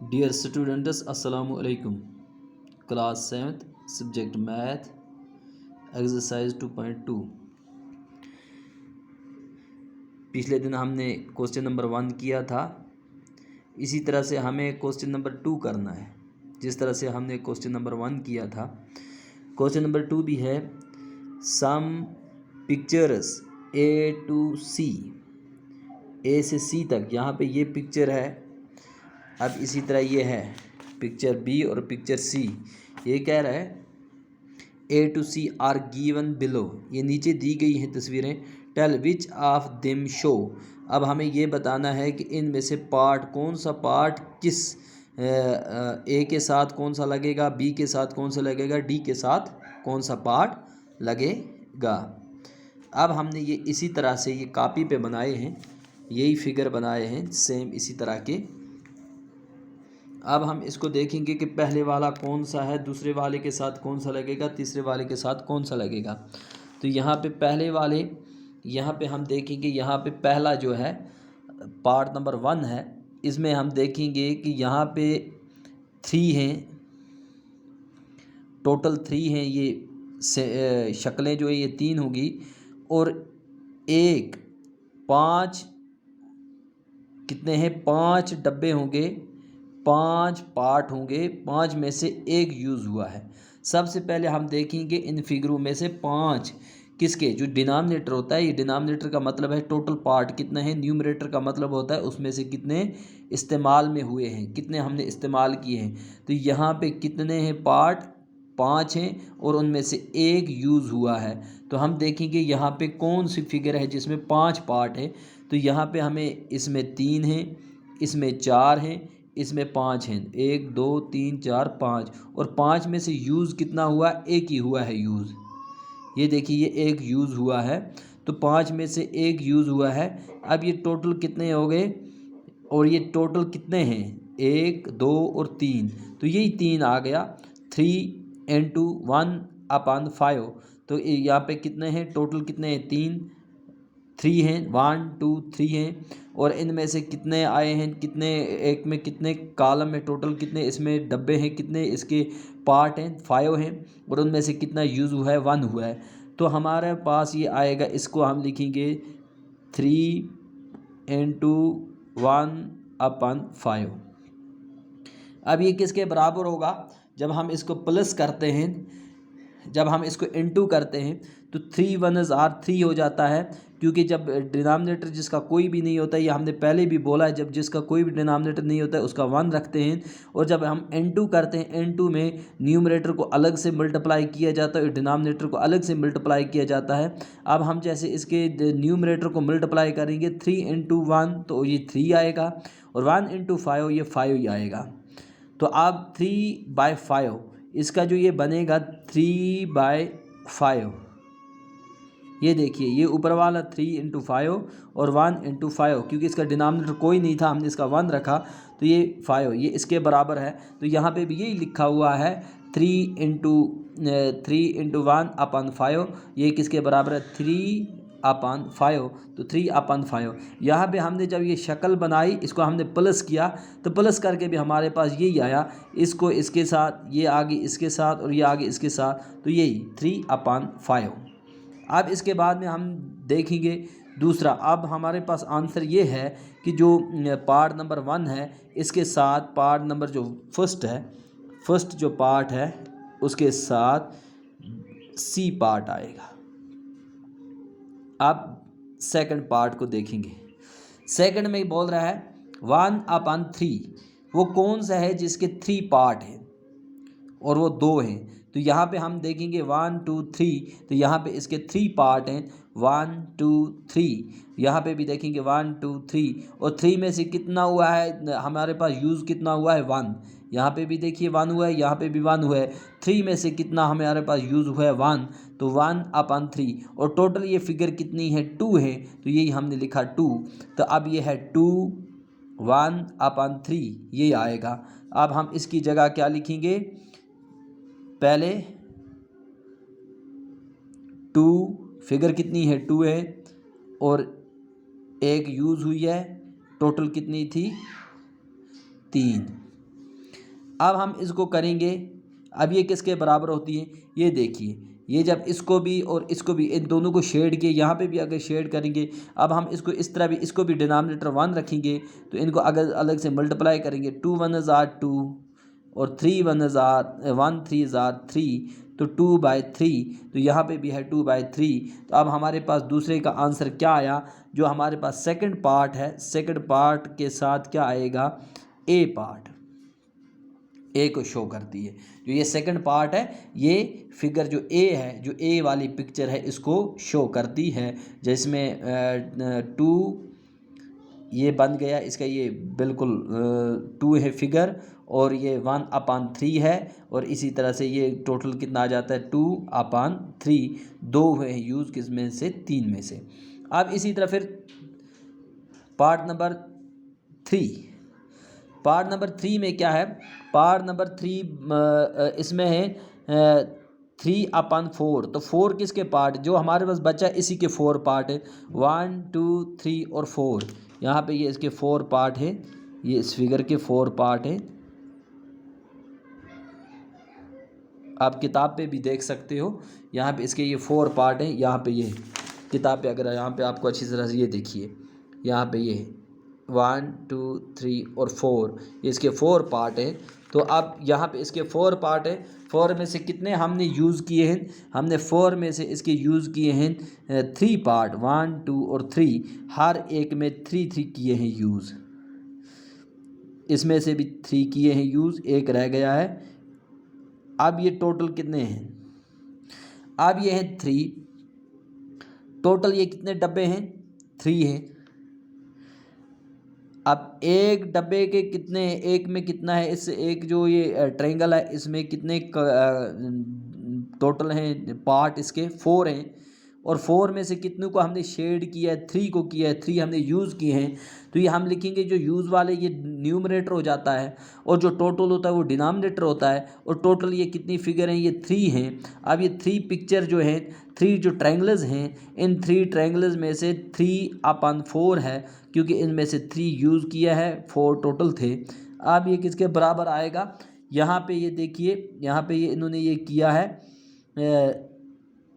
Dear students अस्सलामु अलैकुम। Class 7th subject math exercise 2.2। पिछले दिन हमने क्वेश्चन नंबर 1 किया था। इसी तरह से हमें क्वेश्चन नंबर 2 करना है। जिस तरह से हमने क्वेश्चन नंबर 1 किया था, क्वेश्चन नंबर 2 भी है। सम पिक्चर्स ए टू सी, ए से सी तक। यहाँ पे ये पिक्चर है। अब इसी तरह ये है पिक्चर बी और पिक्चर सी। ये कह रहा है A to C are given below, ये नीचे दी गई हैं तस्वीरें। Tell which of them show. अब हमें ये बताना है कि इनमें से पार्ट कौन सा पार्ट किस ए के साथ कौन सा लगेगा, बी के साथ कौन सा लगेगा, डी के साथ कौन सा पार्ट लगेगा। अब हमने ये इसी तरह से ये कॉपी पे बनाए हैं, यही फिगर बनाए हैं सेम इसी तरह के। अब हम इसको देखेंगे कि पहले वाला कौन सा है, दूसरे वाले के साथ कौन सा लगेगा, तीसरे वाले के साथ कौन सा लगेगा। तो यहाँ पे पहले वाले, यहाँ पे हम देखेंगे, यहाँ पे पहला जो है पार्ट नंबर 1 है। इसमें हम देखेंगे कि यहाँ पे 3 हैं, टोटल 3 हैं। ये शक्लें जो है ये 3 होगी और 1 5 कितने हैं, 5 डब्बे होंगे, 5 पार्ट होंगे, 5 में से 1 यूज़ हुआ है। सबसे पहले हम देखेंगे इन फिगरों में से 5 किसके, जो डिनोमिनेटर होता है, ये डिनोमिनेटर का मतलब है टोटल पार्ट कितने हैं, न्यूमरेटर का मतलब होता है उसमें से कितने इस्तेमाल में हुए हैं, कितने हमने इस्तेमाल किए हैं। तो यहाँ पे कितने हैं पार्ट, 5 हैं और उनमें से 1 यूज़ हुआ है। तो हम देखेंगे यहाँ पे कौन सी फिगर है जिसमें 5 पार्ट है। तो यहाँ पे हमें इसमें 3 हैं, इसमें 4 हैं, इसमें 5 हैं। 1 2 3 4 5 और 5 में से यूज़ कितना हुआ, 1 ही हुआ है यूज़। ये देखिए ये 1 यूज़ हुआ है, तो 5 में से 1 यूज़ हुआ है। अब ये टोटल कितने हो गए, और ये टोटल कितने हैं, 1 2 और 3, तो यही 3 आ गया। 3 इंटू 1/5। तो यहाँ पे कितने हैं, टोटल कितने हैं, 3 हैं, 1 2 3 हैं। और इनमें से कितने आए हैं, कितने एक में कितने कॉलम में टोटल कितने इसमें डब्बे हैं, कितने इसके पार्ट हैं, 5 हैं। और उनमें से कितना यूज़ हुआ है, 1 हुआ है। तो हमारे पास ये आएगा, इसको हम लिखेंगे 3 इंटू 1/5। अब ये किसके बराबर होगा, जब हम इसको प्लस करते हैं, जब हम इसको इनटू करते हैं तो 3 1s आर 3 हो जाता है। क्योंकि जब डिनोमिनेटर जिसका कोई भी नहीं होता है, ये हमने पहले भी बोला है, जब जिसका कोई भी डिनोमिनेटर नहीं होता है उसका 1 रखते हैं। और जब हम n2 करते हैं, n2 में न्यूमरेटर को अलग से मल्टीप्लाई किया जाता है और डिनोमिनेटर को अलग से मल्टीप्लाई किया जाता है। अब हम जैसे इसके न्यूमरेटर को मल्टीप्लाई करेंगे 3 इंटू 1 तो ये 3 आएगा, और 1 इंटू 5 ये 5 ही आएगा। तो अब 3/5 इसका जो ये बनेगा 3/5। ये देखिए ये ऊपर वाला 3 इंटू 5 और 1 इंटू 5, क्योंकि इसका डिनोमिनेटर कोई नहीं था, हमने इसका 1 रखा, तो ये 5 ये इसके बराबर है। तो यहाँ पे भी यही लिखा हुआ है 3 इंटू 1/5। ये किसके बराबर है, 3/5। तो 3/5 यहाँ पे हमने जब ये शक्ल बनाई, इसको हमने प्लस किया, तो प्लस करके भी हमारे पास यही आया। इसको इसके साथ, ये आगे इसके साथ और ये आगे इसके साथ, तो यही 3/5। अब इसके बाद में हम देखेंगे दूसरा। अब हमारे पास आंसर ये है कि जो पार्ट नंबर 1 है इसके साथ पार्ट नंबर जो फर्स्ट है, फर्स्ट जो पार्ट है उसके साथ सी पार्ट आएगा। अब सेकंड पार्ट को देखेंगे। सेकंड में बोल रहा है 1/3 वो कौन सा है जिसके 3 पार्ट हैं और वो 2 हैं। तो यहाँ पे हम देखेंगे 1 2 3, तो यहाँ पे इसके 3 पार्ट हैं, 1 2 3। यहाँ पे भी देखेंगे 1 2 3, और 3 में से कितना हुआ है हमारे पास, यूज़ कितना हुआ है, 1। यहाँ पे भी देखिए 1 हुआ है, यहाँ पे भी 1 हुआ है। 3 में से कितना हमारे पास यूज़ हुआ है, 1। तो 1/3 और टोटल ये फिगर कितनी है, 2 है, तो यही हमने लिखा 2। तो अब ये है 2 1/3 ये आएगा। अब हम इसकी जगह क्या लिखेंगे, पहले 2, फिगर कितनी है, 2 है, और 1 यूज़ हुई है, टोटल कितनी थी, 3। अब हम इसको करेंगे, अब ये किसके बराबर होती है, ये देखिए, ये जब इसको भी और इसको भी, इन दोनों को शेड किए, यहाँ पे भी अगर शेड करेंगे, अब हम इसको इस तरह भी, इसको भी डिनोमिनेटर 1 रखेंगे, तो इनको अगर अलग से मल्टीप्लाई करेंगे, 2 1 = 2 और 3 1 = 1 3 = 3, तो 2/3, तो यहाँ पे भी है 2/3। तो अब हमारे पास दूसरे का आंसर क्या आया, जो हमारे पास सेकंड पार्ट है, सेकंड पार्ट के साथ क्या आएगा, ए पार्ट, ए को शो करती है। जो ये सेकंड पार्ट है, ये फिगर जो ए है, जो ए वाली पिक्चर है, इसको शो करती है, जिसमें 2 ये बन गया इसका, ये बिल्कुल 2 है फिगर, और ये 1/3 है, और इसी तरह से ये टोटल कितना आ जाता है, 2/3, 2 है यूज़ किस में से, 3 में से। अब इसी तरह फिर पार्ट नंबर 3, पार्ट नंबर 3 में क्या है, पार्ट नंबर 3 इसमें है 3/4, तो 4 किसके पार्ट, जो हमारे पास बचा इसी के 4 पार्ट है, 1 2 3 और 4, यहाँ पे ये इसके 4 पार्ट है, ये इस फिगर के 4 पार्ट है। आप किताब पे भी देख सकते हो, यहाँ पे इसके ये 4 पार्ट है, यहाँ पे ये किताब पे अगर यहाँ पे आपको अच्छी तरह से ये देखिए, यहाँ पे ये 1 2 3 और 4, ये इसके 4 पार्ट है। तो अब यहाँ पे इसके 4 पार्ट है, 4 में से कितने हमने यूज़ किए हैं, हमने 4 में से इसके यूज़ किए हैं 3 पार्ट, 1 2 और 3, हर एक में 3 3 किए हैं यूज़, इसमें से भी 3 किए हैं यूज़, एक रह गया है। अब ये टोटल कितने हैं, अब ये हैं 3, टोटल ये कितने डब्बे हैं, 3 हैं। अब एक डब्बे के कितने हैं, एक में कितना है, इस एक जो ये ट्रायंगल है इसमें कितने टोटल हैं पार्ट, इसके 4 हैं, और 4 में से कितनों को हमने शेड किया है, 3 को किया है, 3 हमने यूज़ किए हैं। तो ये हम लिखेंगे, जो यूज़ वाले ये न्यूमरेटर हो जाता है, और जो टोटल होता है वो डिनोमिनेटर होता है, और टोटल ये कितनी फिगर हैं, ये 3 हैं। अब ये 3 पिक्चर जो हैं, 3 जो ट्रायंगल्स हैं, इन 3 ट्रायंगल्स में से 3/4 है, क्योंकि इनमें से 3 यूज़ किया है, 4 टोटल थे। अब ये किसके बराबर आएगा, यहाँ पे ये देखिए, यहाँ पे ये इन्होंने ये किया है,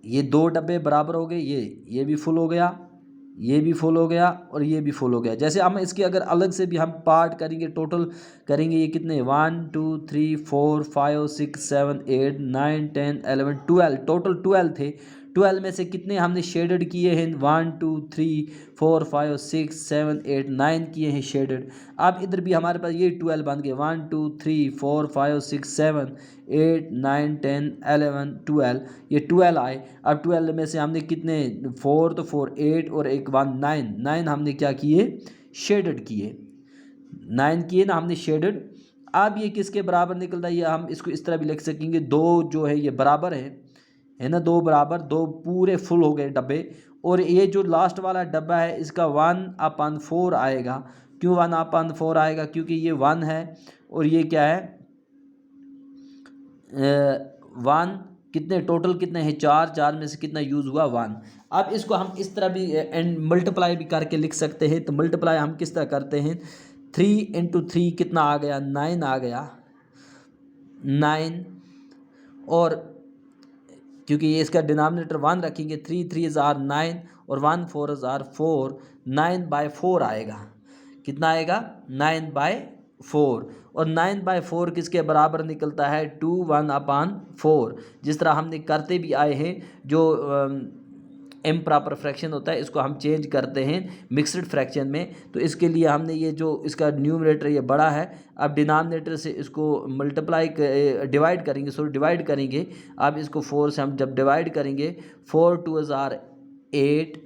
ये 2 डब्बे बराबर हो गए, ये भी फुल हो गया, ये भी फुल हो गया, और ये भी फुल हो गया। जैसे हम इसके अगर अलग से भी हम पार्ट करेंगे, टोटल करेंगे, ये कितने 1 2 3 4 5 6 7 8 9 10 11 12, टोटल 12 थे। 12 में से कितने हमने शेडेड किए हैं, 1 2 3 4 5 6 7 8 9 किए हैं शेडेड। अब इधर भी हमारे पास ये 12 बन गए, 1 2 3 4 5 6 7 8 9 10 11 12, ये 12 आए। अब 12 में से हमने कितने, 4 तो 4 8 और एक 1 9 हमने क्या किए, शेडेड किए, 9 किए ना हमने शेडेड। अब ये किसके बराबर निकलता है, ये हम इसको इस तरह भी लिख सकेंगे, 2 जो है ये बराबर है ना, 2 बराबर, 2 पूरे फुल हो गए डब्बे, और ये जो लास्ट वाला डब्बा है इसका 1/4 आएगा। क्यों 1/4 आएगा, क्योंकि ये 1 है, और ये क्या है 1, कितने टोटल कितने हैं, 4, 4 में से कितना यूज़ हुआ, 1। अब इसको हम इस तरह भी एंड मल्टीप्लाई भी करके लिख सकते हैं। तो मल्टीप्लाई हम किस तरह करते हैं, 3 × 3 कितना आ गया, 9 आ गया, 9, और क्योंकि ये इसका डिनोमिनेटर 1 रखेंगे, 3 3 = 9 और 1 4 = 4, 9/4 आएगा, कितना आएगा, 9/4, और 9/4 किसके बराबर निकलता है, 2 1/4। जिस तरह हमने करते भी आए हैं, जो इम्प्रॉपर फ्रैक्शन होता है इसको हम चेंज करते हैं मिक्स्ड फ्रैक्शन में। तो इसके लिए हमने ये जो इसका न्यूमरेटर ये बड़ा है, अब डिनोमिनेटर से इसको मल्टीप्लाई डिवाइड करेंगे, डिवाइड करेंगे। अब इसको 4 से हम जब डिवाइड करेंगे, 4 2 = 8,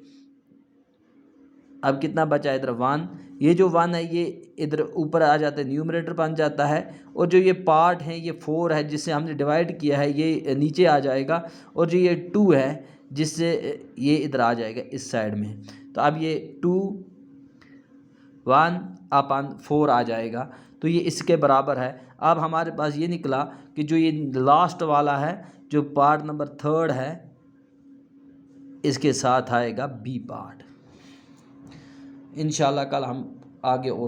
अब कितना बचा इधर 1, ये जो 1 है ये इधर ऊपर आ जाता है, न्यूमरेटर बन जाता है, और जो ये पार्ट है ये 4 है जिससे हमने डिवाइड किया है, ये नीचे आ जाएगा, और जो ये 2 है जिससे ये इधर आ जाएगा इस साइड में। तो अब ये 2 1/4 आ जाएगा, तो ये इसके बराबर है। अब हमारे पास ये निकला कि जो ये लास्ट वाला है, जो पार्ट नंबर 3 है, इसके साथ आएगा बी पार्ट। इंशाल्लाह कल हम आगे और